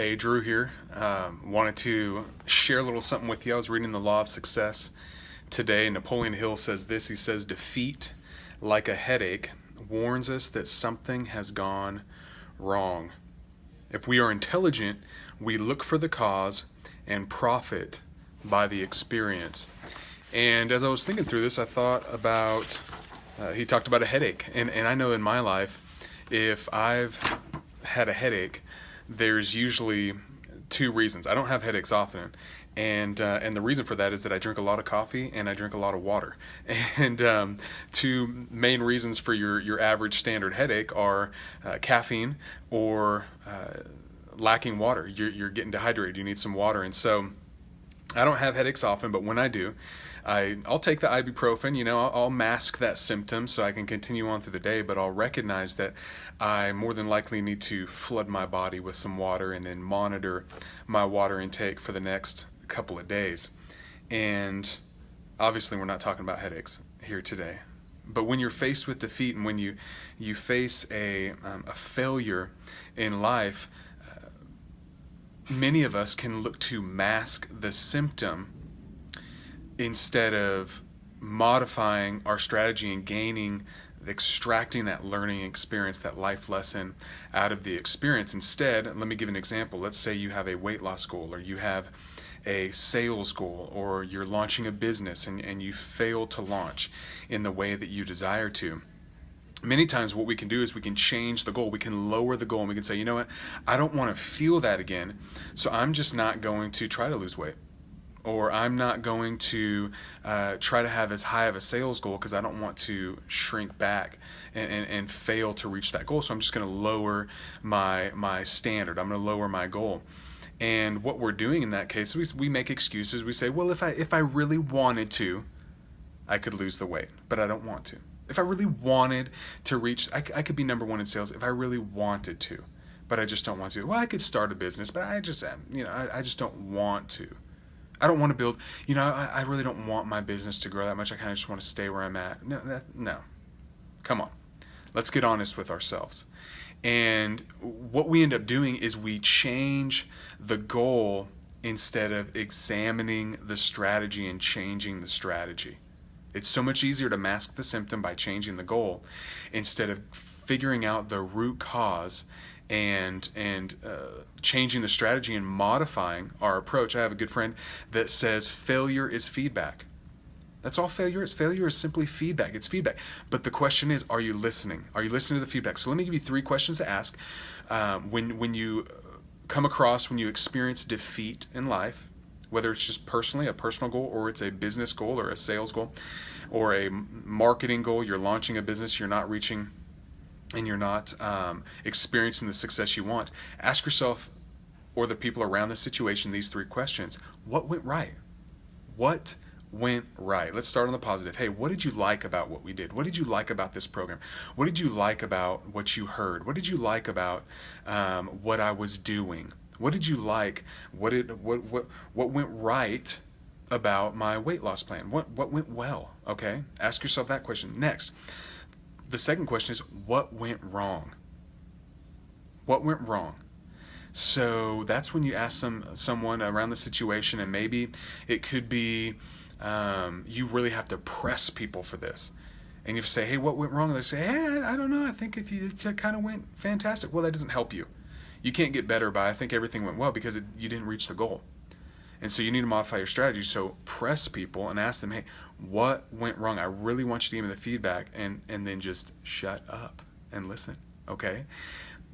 Hey, Drew here. Wanted to share a little something with you. I was reading The Law of Success today. Napoleon Hill says this. He says, defeat, like a headache, warns us that something has gone wrong. If we are intelligent, we look for the cause and profit by the experience. And as I was thinking through this, I thought about, he talked about a headache. And I know in my life, if I've had a headache, there's usually two reasons. I don't have headaches often, and the reason for that is that I drink a lot of coffee and I drink a lot of water. And two main reasons for your average standard headache are caffeine or lacking water. You're getting dehydrated. You need some water, and so I don't have headaches often, but when I do, I'll take the ibuprofen. I'll mask that symptom so I can continue on through the day, but I'll recognize that I more than likely need to flood my body with some water and then monitor my water intake for the next couple of days. And obviously we're not talking about headaches here today. But when you're faced with defeat and when you face a failure in life, many of us can look to mask the symptom instead of modifying our strategy and extracting that learning experience, that life lesson out of the experience. Instead, let me give an example. Let's say you have a weight loss goal, or you have a sales goal, or you're launching a business and you fail to launch in the way that you desire to. Many times what we can do is we can change the goal. We can lower the goal and we can say, you know what, I don't want to feel that again, so I'm just not going to try to lose weight. Or I'm not going to try to have as high of a sales goal because I don't want to shrink back and fail to reach that goal. So I'm just going to lower my standard. I'm going to lower my goal. And what we're doing in that case, we make excuses. We say, well, if I really wanted to, I could lose the weight, but I don't want to. If I really wanted to reach, I could be number one in sales if I really wanted to, but I just don't want to. Well, I could start a business, but I just don't want to. I don't want to build, I really don't want my business to grow that much. I kind of just want to stay where I'm at. No. Come on. Let's get honest with ourselves. And what we end up doing is we change the goal instead of examining the strategy and changing the strategy. It's so much easier to mask the symptom by changing the goal instead of figuring out the root cause and changing the strategy and modifying our approach. I have a good friend that says failure is feedback. That's all failure is. Failure is simply feedback. It's feedback. But the question is, are you listening? Are you listening to the feedback? So let me give you 3 questions to ask when you come across, when you experience defeat in life, whether it's just personally, a personal goal, or it's a business goal or a sales goal or a marketing goal. You're launching a business, you're not reaching and you're not experiencing the success you want. Ask yourself or the people around the situation these 3 questions. What went right? What went right? Let's start on the positive. Hey, what did you like about what we did? What did you like about this program? What did you like about what you heard? What did you like about what I was doing? What did you like? What went right about my weight loss plan? What went well? Okay? Ask yourself that question. Next, the second question is, what went wrong? What went wrong? So that's when you ask someone around the situation, and maybe it could be you really have to press people for this. And you say, hey, what went wrong? And they say, hey, I don't know. I think it kind of went fantastic. Well, that doesn't help you. You can't get better by, I think everything went well, because you didn't reach the goal. And so you need to modify your strategy. So press people and ask them, hey, what went wrong? I really want you to give me the feedback, and then just shut up and listen, okay?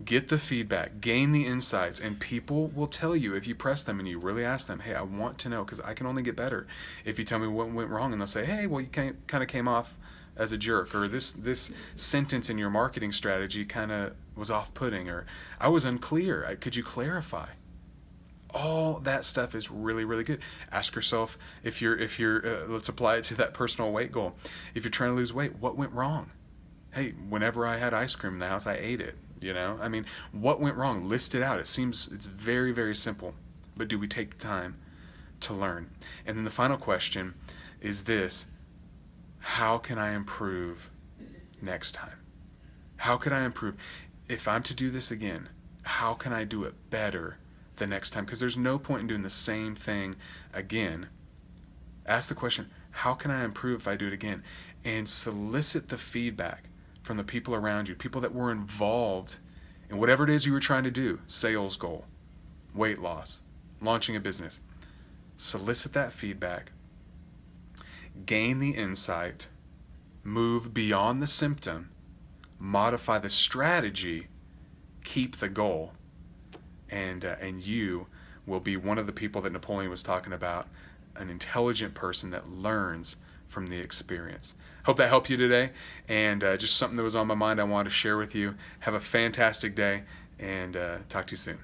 Get the feedback, gain the insights, and people will tell you if you press them and you really ask them, hey, I want to know, because I can only get better if you tell me what went wrong. And they'll say, hey, well, you kind of came off as a jerk, or this sentence in your marketing strategy kind of was off-putting, or I was unclear. Could you clarify? All that stuff is really, really good. Ask yourself if you're let's apply it to that personal weight goal. If you're trying to lose weight, what went wrong? Hey, whenever I had ice cream in the house, I ate it. What went wrong? List it out. It's very, very simple, but do we take time to learn? And then the final question is this: how can I improve next time? How can I improve? If I'm to do this again, how can I do it better the next time, because there's no point in doing the same thing again. Ask the question, how can I improve if I do it again? And solicit the feedback from the people around you, people that were involved in whatever it is you were trying to do, sales goal, weight loss, launching a business. Solicit that feedback, gain the insight, move beyond the symptom, modify the strategy, keep the goal, and you will be one of the people that Napoleon was talking about, an intelligent person that learns from the experience. Hope that helped you today, and just something that was on my mind I wanted to share with you. Have a fantastic day, and talk to you soon.